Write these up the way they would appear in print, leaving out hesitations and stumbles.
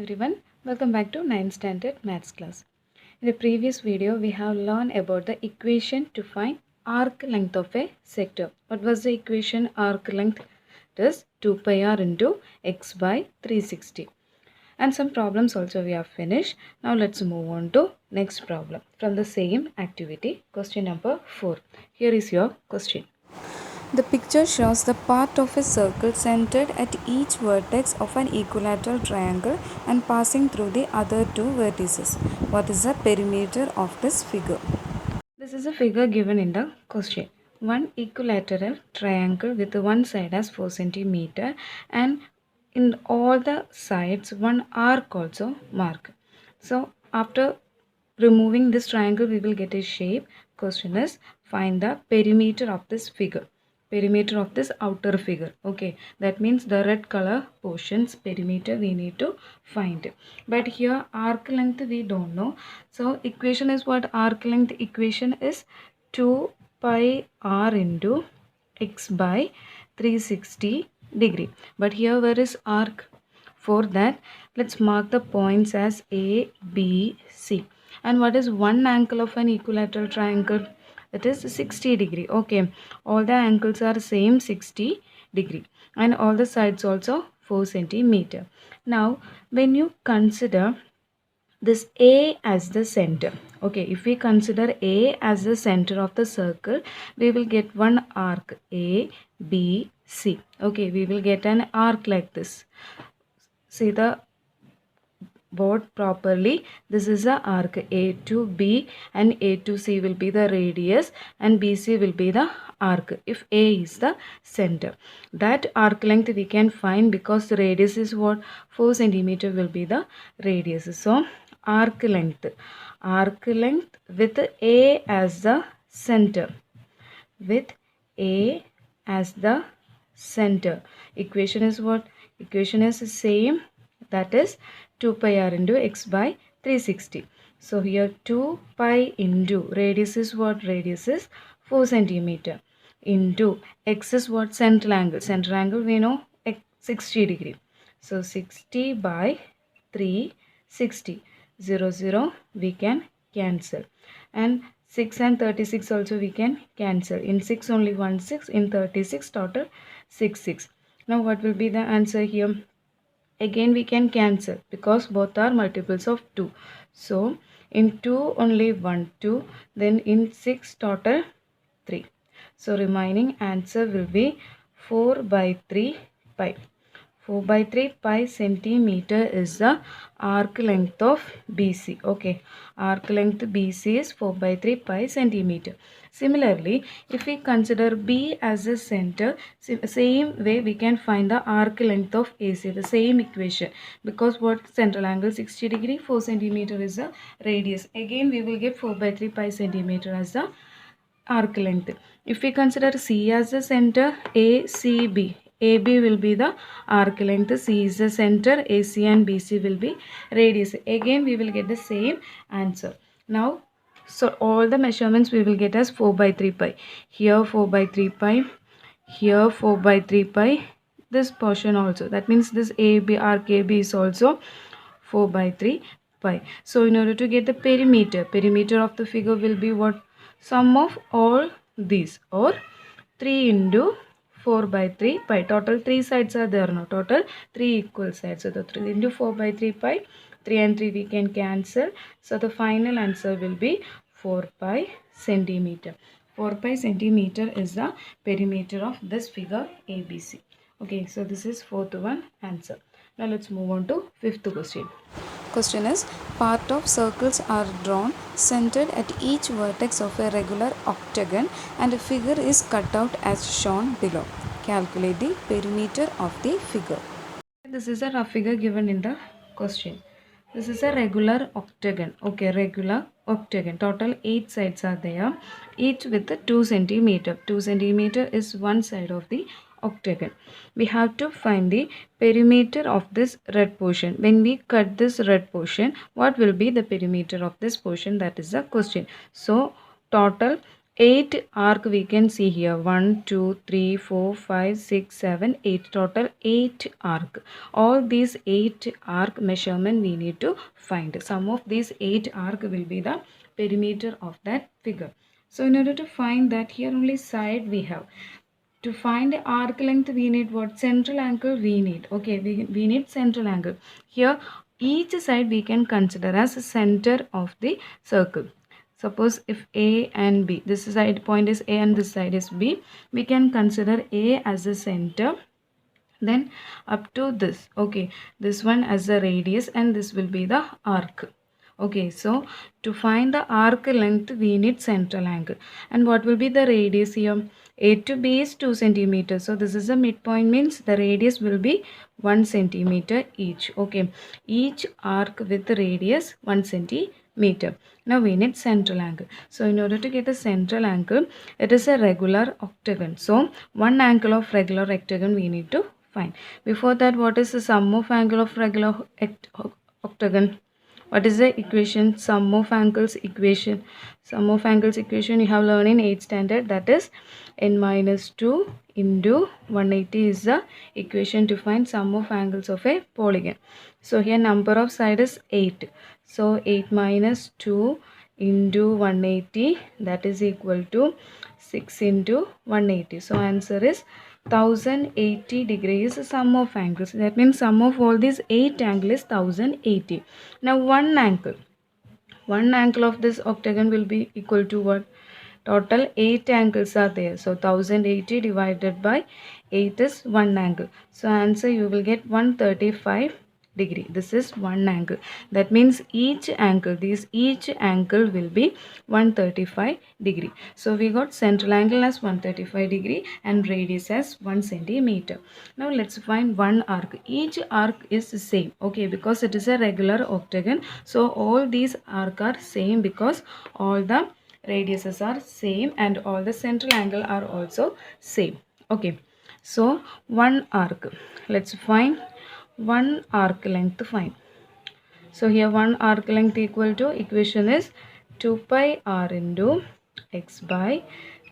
everyone, welcome back to 9th standard maths class. In the previous video, we have learned about the equation to find arc length of a sector. What was the equation? Arc length is 2 pi r into x by 360. And some problems also we have finished. Now let's move on to next problem from the same activity. Question number 4. Here is your question. The picture shows the part of a circle centered at each vertex of an equilateral triangle and passing through the other two vertices. What is the perimeter of this figure? This is a figure given in the question. One equilateral triangle with one side as 4 cm and in all the sides one arc also mark. So after removing this triangle we will get a shape. Question is find the perimeter of this figure. Perimeter of this outer figure. Okay, that means the red color portions perimeter we need to find. But here arc length we don't know. So equation is what? Arc length equation is 2 pi r into x by 360 degree. But here where is arc? For that, let's mark the points as A, B, C. And what is one angle of an equilateral triangle? It is 60 degree. Okay, all the angles are same 60 degree and all the sides also 4 centimeter. Now, when you consider this A as the center, okay, if we consider A as the center of the circle, we will get one arc A, B, C. Okay, we will get an arc like this. See the board properly. This is the arc A to B and A to C will be the radius and BC will be the arc if A is the center. That arc length we can find because the radius is what? 4 centimeter will be the radius. So arc length with A as the center. With A as the center. Equation is what? Equation is the same, that is 2 pi r into x by 360. So here 2 pi into radius is what? Radius is 4 centimeter into x is what? Central angle. Central angle we know 60 degree. So 60 by 360. 0, 0 we can cancel. And 6 and 36 also we can cancel. In 6 only 1 6. In 36 total 6 6. Now what will be the answer here? Again we can cancel because both are multiples of 2. So in 2 only 1 2. Then in 6 total 3. So remaining answer will be 4 by 3 pi. 4 by 3 pi centimeter is the arc length of BC. Okay, arc length BC is 4 by 3 pi centimeter. Similarly, if we consider B as a center, same way we can find the arc length of AC, the same equation. Because what? Central angle 60 degree, 4 centimeter is the radius. Again, we will get 4 by 3 pi centimeter as the arc length. If we consider C as the center, ACB. AB will be the arc length, C is the center, AC and BC will be radius. Again we will get the same answer. Now, so all the measurements we will get as 4 by 3 pi. Here 4 by 3 pi, here 4 by 3 pi, this portion also. That means this AB, arc AB is also 4 by 3 pi. So in order to get the perimeter of the figure will be what? Sum of all these, or 3 into 4 by 3 pi. Total 3 sides are there now. Total 3 equal sides. So the 3 into 4 by 3 pi. 3 and 3 we can cancel. So the final answer will be 4 pi centimeter. 4 pi centimeter is the perimeter of this figure ABC. Okay, so this is fourth one answer. Now let's move on to fifth question. Question is, part of circles are drawn centered at each vertex of a regular octagon and a figure is cut out as shown below. Calculate the perimeter of the figure. This is a rough figure given in the question. This is a regular octagon. Okay, regular octagon. Total 8 sides are there, each with 2 centimeter. 2 centimeter is one side of the octagon. We have to find the perimeter of this red portion. When we cut this red portion, what will be the perimeter of this portion? That is the question. So total 8 arc we can see here. 1 2 3 4 5 6 7 8, total 8 arc. All these 8 arc measurement we need to find. Sum of these 8 arc will be the perimeter of that figure. So in order to find that, here only side we have. To find arc length we need what? Central angle we need. Okay, we need central angle. Here each side we can consider as center of the circle. Suppose if A and B, this side point is A and this side is B, we can consider A as the center, then up to this. Okay, this one as the radius and this will be the arc. Okay, so to find the arc length we need central angle. And what will be the radius here? A to B is 2 centimeters. So this is the midpoint, means the radius will be 1 centimeter each. Okay, each arc with the radius 1 centimeter. Now we need central angle. So in order to get the central angle, it is a regular octagon. So one angle of regular octagon we need to find. Before that, what is the sum of angle of regular octagon? What is the equation? Sum of angles equation. Sum of angles equation you have learned in 8th standard. That is n minus 2 into 180 is the equation to find sum of angles of a polygon. So here number of side is 8. So 8 minus 2 into 180, that is equal to 6 into 180. So answer is 1080 degrees sum of angles. That means sum of all these 8 angles is 1080. Now one angle of this octagon will be equal to what? Total 8 angles are there. So 1080 divided by 8 is one angle. So answer you will get 135 degree. This is one angle. That means each angle will be 135 degree. So we got central angle as 135 degree and radius as 1 centimeter. Now let's find one arc. Each arc is the same. Okay, because it is a regular octagon. So all these arc are same because all the radiuses are same and all the central angle are also same. Okay, so one arc. Let's find one arc length. Find. So here one arc length equal to, equation is 2 pi r into x by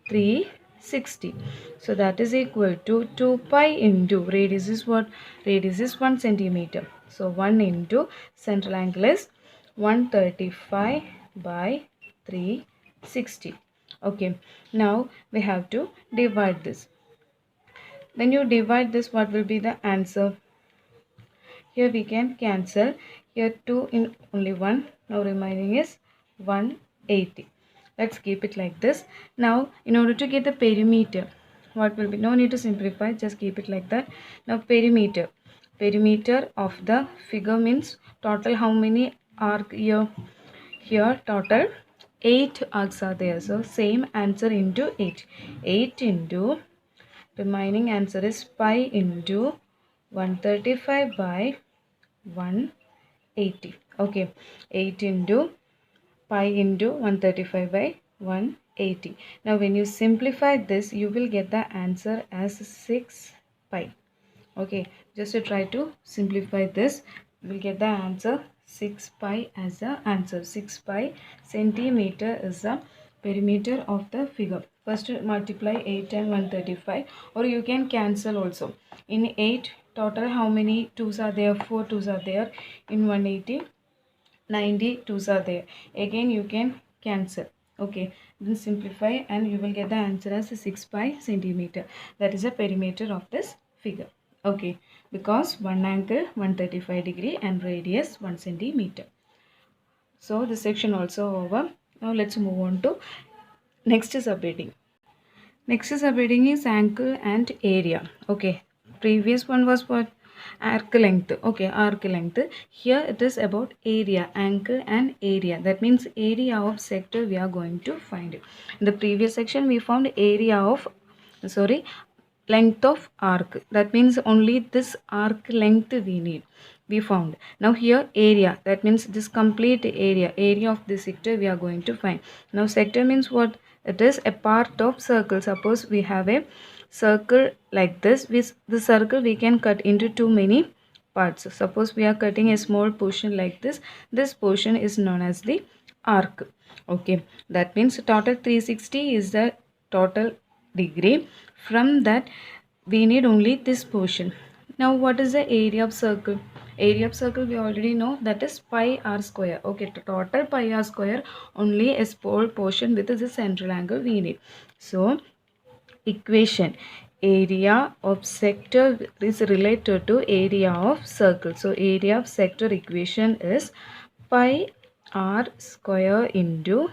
360. So that is equal to 2 pi into radius is what? Radius is 1 centimeter. So 1 into central angle is 135 by 360. Okay, now we have to divide this. When you divide this, what will be the answer? Here we can cancel. Here 2 in only 1. Now remaining is 180. Let's keep it like this. Now in order to get the perimeter, what will be? No need to simplify. Just keep it like that. Now perimeter. Perimeter of the figure means total how many arc here? Here total 8 arcs are there. So same answer into 8. 8 into remaining answer is pi into 135 by 180. Okay, 8 into pi into 135 by 180. Now when you simplify this, you will get the answer as 6 pi. Okay, just to try to simplify this, you will get the answer 6 pi as the answer. 6 pi centimeter is the perimeter of the figure. First multiply 8 and 135, or you can cancel also. In 8 total how many 2's are there? 4 2's are there. In 180 90 2's are there. Again you can cancel. Okay, then simplify and you will get the answer as 6 pi centimeter. That is the perimeter of this figure. Okay, because one angle 135 degree and radius 1 centimeter. So this section also over. Now let's move on to next subheading. Next subheading is angle and area. Okay, previous one was what? Arc length. Okay, arc length. Here it is about area, angle and area. That means area of sector we are going to find. In the previous section we found area of, length of arc. That means only this arc length we found. Now here area, that means this complete area of the sector we are going to find. Now sector means what? It is a part of circle. Suppose we have a circle like this. With the circle we can cut into too many parts. Suppose we are cutting a small portion like this. This portion is known as the arc. Okay, that means total 360 is the total degree. From that we need only this portion. Now what is the area of circle? Area of circle we already know, that is pi r square. Okay, to total pi r square, only a small portion with the central angle we need. So equation, area of sector is related to area of circle. So area of sector equation is pi r square into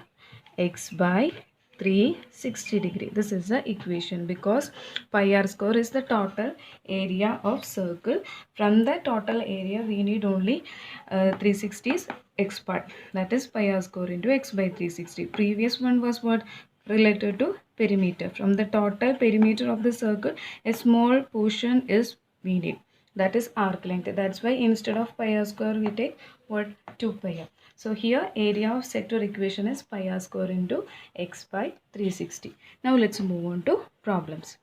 x by 360 degree. This is the equation because pi r square is the total area of circle. From the total area we need only 360's x part, that is pi r square into x by 360. Previous one was what? Related to perimeter. From the total perimeter of the circle, a small portion is we need, that is arc length. That's why instead of pi r square we take what? 2 pi r. So here area of sector equation is pi r square into x by 360. Now let's move on to problems.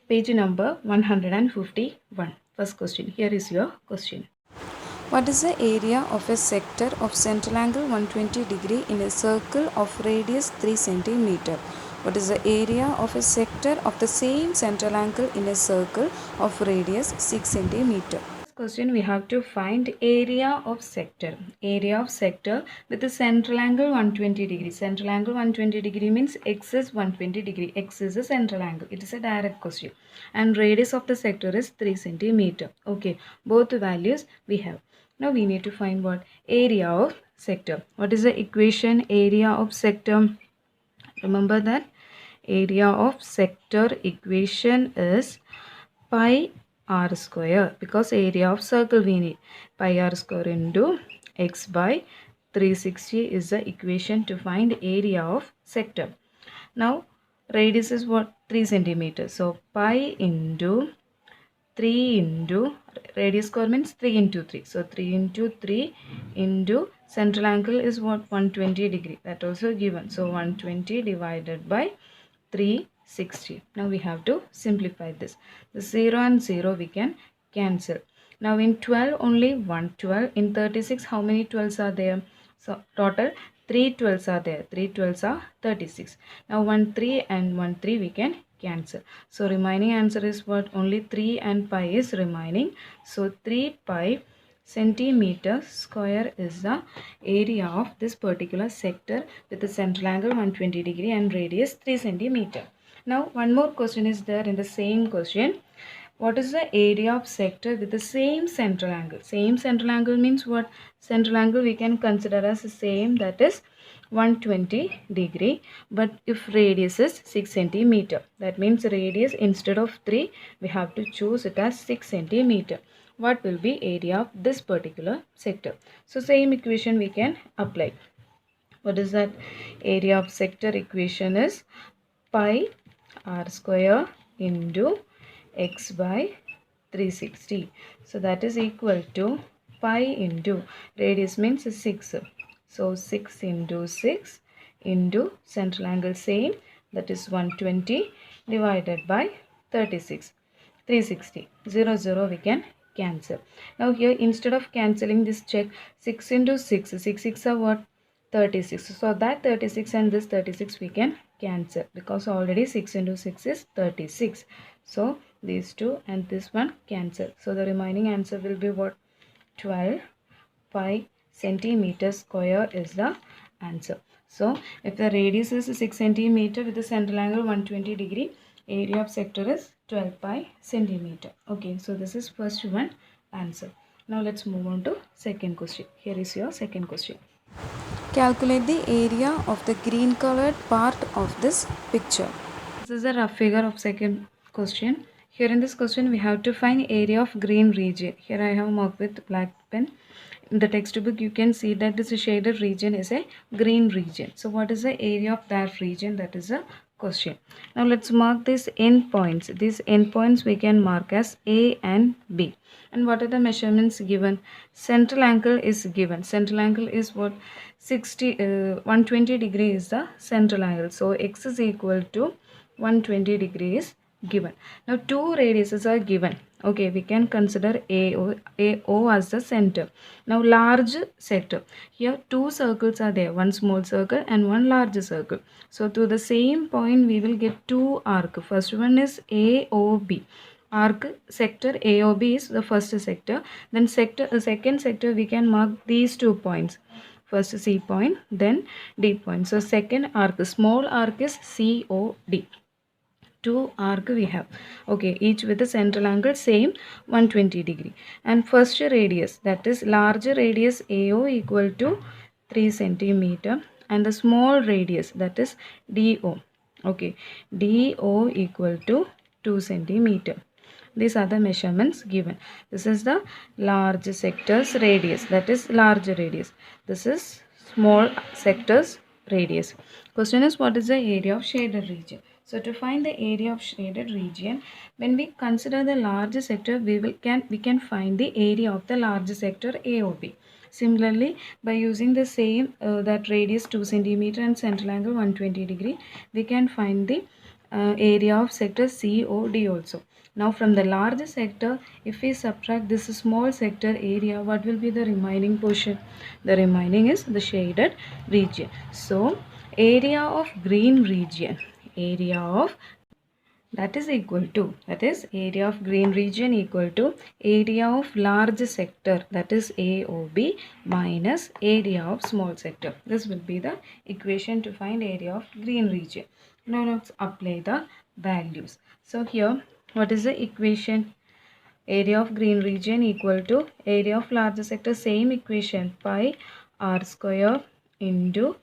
Page number 151. First question. Here is your question. What is the area of a sector of central angle 120 degree in a circle of radius 3 centimeter? What is the area of a sector of the same central angle in a circle of radius 6 centimeter? Question, we have to find area of sector. Area of sector with the central angle 120 degree. Central angle 120 degree means x is 120 degree. X is a central angle. It is a direct question. And radius of the sector is 3 centimeter. Okay, both values we have. Now we need to find what? Area of sector. What is the equation? Area of sector. Remember that area of sector equation is pi r square, because area of circle we need pi r square into x by 360 is the equation to find area of sector. Now radius is what? 3 centimeters. So pi into 3 into radius square means 3 into 3. So 3 into 3 into central angle is what? 120 degree. That also given. So 120 divided by 360. Now we have to simplify this. The 0 and 0 we can cancel. Now in 12 only 1 12. In 36 how many 12s are there? So total 3 12s are there. 3 12s are 36. Now 1 3 and 1 3 we can cancel. So remaining answer is what? Only 3 and pi is remaining. So 3 pi centimeter square is the area of this particular sector with the central angle 120 degree and radius 3 centimeter. Now one more question is there in the same question. What is the area of sector with the same central angle? Same central angle means what? Central angle we can consider as the same, that is 120 degree, but if radius is 6 centimeter, that means radius instead of 3 we have to choose it as 6 centimeter. What will be area of this particular sector? So same equation we can apply. What is that? Area of sector equation is pi r square into x by 360. So that is equal to pi into radius means 6. So 6 into 6 into central angle same, that is 120 divided by 36. 360. 0 0 we can cancel. Now here instead of cancelling this, check 6 into 6. 6 6 are what? 36. So that 36 and this 36 we can cancel because already 6 into 6 is 36. So these two and this one cancel. So the remaining answer will be what? 12 pi centimeter square is the answer. So if the radius is 6 centimeter with the central angle 120 degree, area of sector is 12 pi centimeter. Okay, so this is first one answer. Now let's move on to second question. Here is your second question. Calculate the area of the green colored part of this picture. This is a rough figure of second question. Here in this question we have to find area of green region. Here I have marked with black pen. In the textbook you can see that this shaded region is a green region. So what is the area of that region? That is a question. Now let's mark these endpoints. These endpoints we can mark as A and B. And what are the measurements given? Central angle is given. Central angle is what? 120 degree is the central angle. So x is equal to 120 degrees given. Now two radiuses are given. Okay, we can consider AO as the center. Now large sector. Here two circles are there, one small circle and one large circle. So to the same point we will get two arc. First one is AOB. Arc sector AOB is the first sector. Then second sector we can mark these 2 points. First C point, then D point. So second arc, small arc is COD. Two arc we have, okay, each with a central angle same 120 degree. And first radius, that is larger radius AO equal to 3 centimeter, and the small radius, that is DO, okay, DO equal to 2 centimeter. These are the measurements given. This is the large sector's radius, that is large radius. This is small sector's radius. Question is, what is the area of shaded region? So to find the area of shaded region, when we consider the large sector, we can find the area of the large sector AOB. Similarly, by using the same that radius 2 centimeter and central angle 120 degree, we can find the area of sector COD also. Now from the large sector, if we subtract this small sector area, what will be the remaining portion? The remaining is the shaded region. So area of green region, area of, that is equal to, that is area of green region equal to area of large sector, that is AOB, minus area of small sector. This will be the equation to find area of green region. Now let's apply the values. So here, what is the equation? Area of green region equal to area of large sector, same equation, pi r square into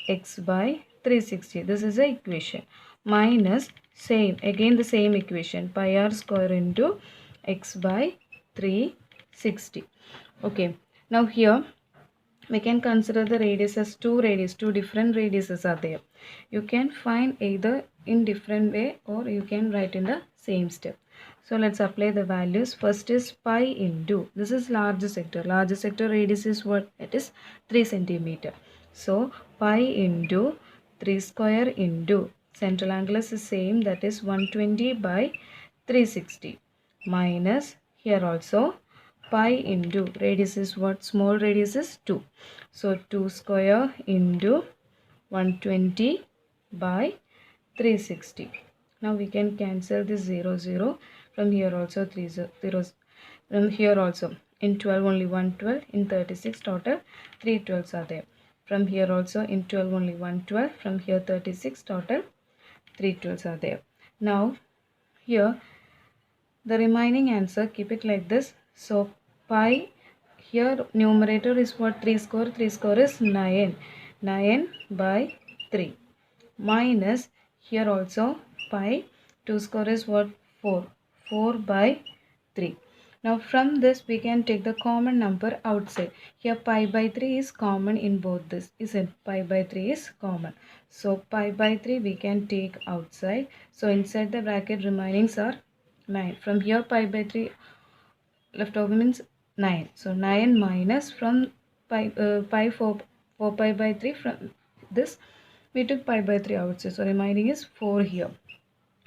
x by 360. This is the equation, minus same, again the same equation, pi r square into x by 360. Okay, now here we can consider the radius as two different radiuses are there. You can find either in different way or you can write in the same step. So let's apply the values. First is pi into, this is large sector. Large sector radius is what? It is 3 centimeter. So pi into 3 square into central angle is the same, that is 120 by 360, minus here also pi into radius is what? Small radius is 2. So 2 square into 120 by 360. Now we can cancel this 0 0. From here also 3 zeros. From here also in 12 only 112. In 36 total 3 12s are there. From here also in 12 only 112. From here 36 total 3 12s are there. Now here the remaining answer, keep it like this. So pi, here numerator is what? 3 square. 3 square is 9. 9 by 3, minus here also pi, 2 square is what? 4. 4 by 3. Now from this we can take the common number outside. Here pi by 3 is common in both this, isn't? Pi by 3 is common. So pi by 3 we can take outside. So inside the bracket remainings are 9. From here pi by 3 left over means 9. So 9 minus from pi 4 pi by 3, from this we took pi by 3 outside. So remaining is 4 here.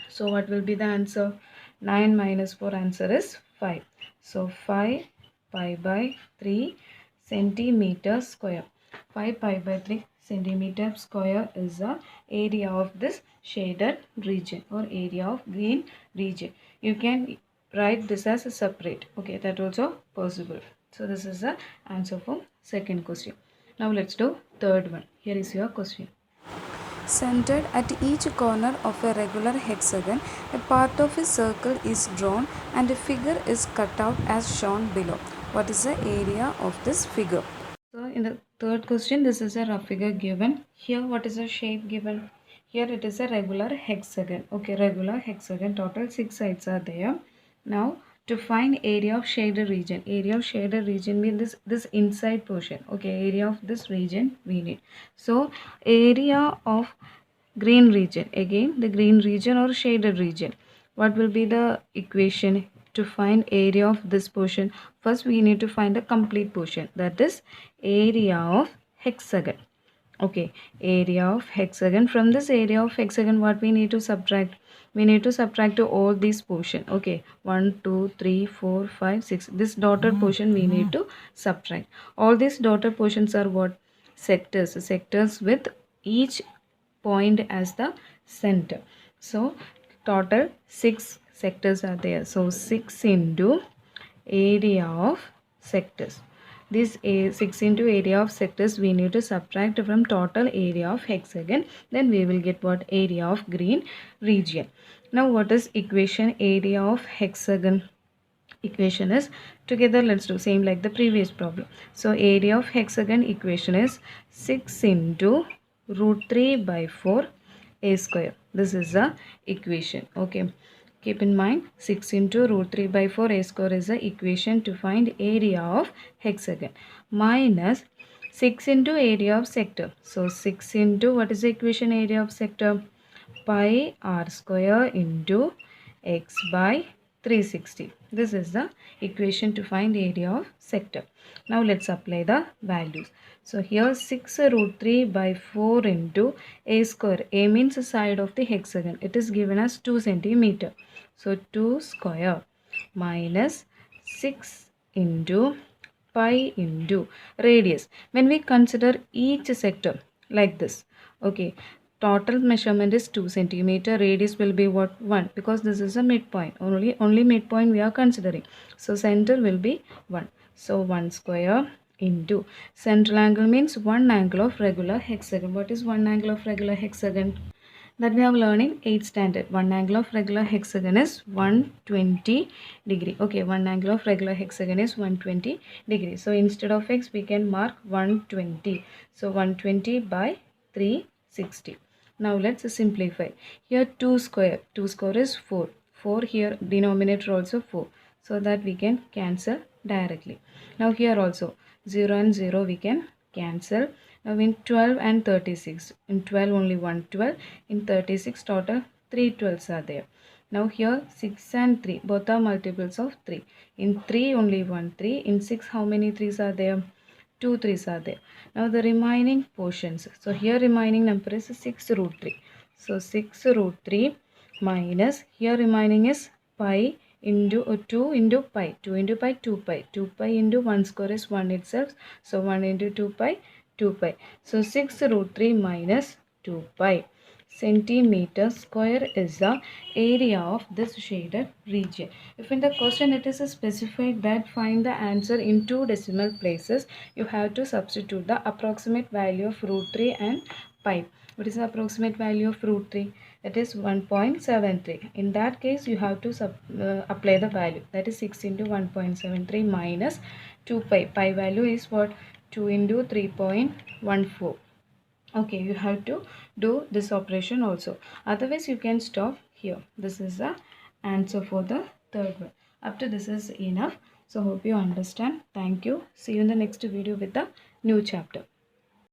So what will be the answer? 9 minus 4, answer is 5. So 5 pi by 3 centimeter square. 5 pi by 3 centimeter square is the area of this shaded region or area of green region. You can write this as a separate. Okay, that also possible. So this is the answer for second question. Now let's do third one. Here is your question. Centered at each corner of a regular hexagon, a part of a circle is drawn and a figure is cut out as shown below. What is the area of this figure? So in the third question, this is a rough figure given. Here what is the shape given? Here it is a regular hexagon. Okay, regular hexagon. Total 6 sides are there. Now to find area of shaded region. Area of shaded region means this inside portion. Okay, area of this region we need. So area of green region. Again the green region or shaded region. What will be the equation to find area of this portion? First we need to find the complete portion, that is area of hexagon. Okay, area of hexagon. From this area of hexagon what we need to subtract? we need to subtract all these portion. Okay, 1 2 3 4 5 6, this dotted portion we need to subtract. All these dotted portions are what? Sectors with each point as the center. So total 6 sectors are there. So 6 into area of sectors. This 6 into area of sectors we need to subtract from total area of hexagon. Then we will get what? Area of green region. Now what is equation area of hexagon? Equation is, together let's do same like the previous problem. So area of hexagon equation is 6 into root 3 by 4 a square. This is the equation. Okay, keep in mind 6 into root 3 by 4 a square is the equation to find area of hexagon, minus 6 into area of sector. So 6 into, what is the equation area of sector? Pi r square into x by 360. This is the equation to find area of sector. Now let's apply the values. So here 6 root 3 by 4 into a square. A means the side of the hexagon. It is given as 2 centimeter. So 2 square minus 6 into pi into radius. When we consider each sector like this, okay, total measurement is 2 centimeter, radius will be what? 1, because this is a midpoint, only midpoint we are considering. So center will be 1. So 1 square into central angle means 1 angle of regular hexagon. What is 1 angle of regular hexagon? That we have learned in 8th standard. 1 angle of regular hexagon is 120 degree. Okay, 1 angle of regular hexagon is 120 degree. So instead of x we can mark 120. So 120 by 360. Now let's simplify. Here 2 square. 2 square is 4. 4 here, denominator also 4. So that we can cancel directly. Now here also 0 and 0 we can cancel. Now in 12 and 36, in 12 only 1 12, in 36 total 3 12s are there. Now here 6 and 3, both are multiples of 3. In 3 only 1 3, in 6 how many 3s are there? 2 3s are there. Now the remaining portions. So here remaining number is 6 root 3. So 6 root 3 minus, here remaining is pi into 2 into pi. 2 into pi, 2 pi. 2 pi into 1 square is 1 itself. So 1 into 2 pi, 2 pi. So 6 root 3 minus 2 pi centimeter square is the area of this shaded region. If in the question it is specified that find the answer in 2 decimal places, you have to substitute the approximate value of root 3 and pi. What is the approximate value of root 3? That is 1.73. In that case, you have to apply the value. That is 6 into 1.73 minus 2 pi. Pi value is what? 2 into 3.14. Okay, you have to do this operation also. Otherwise, you can stop here. This is the answer for the third one. Up to this is enough. So, hope you understand. Thank you. See you in the next video with the new chapter.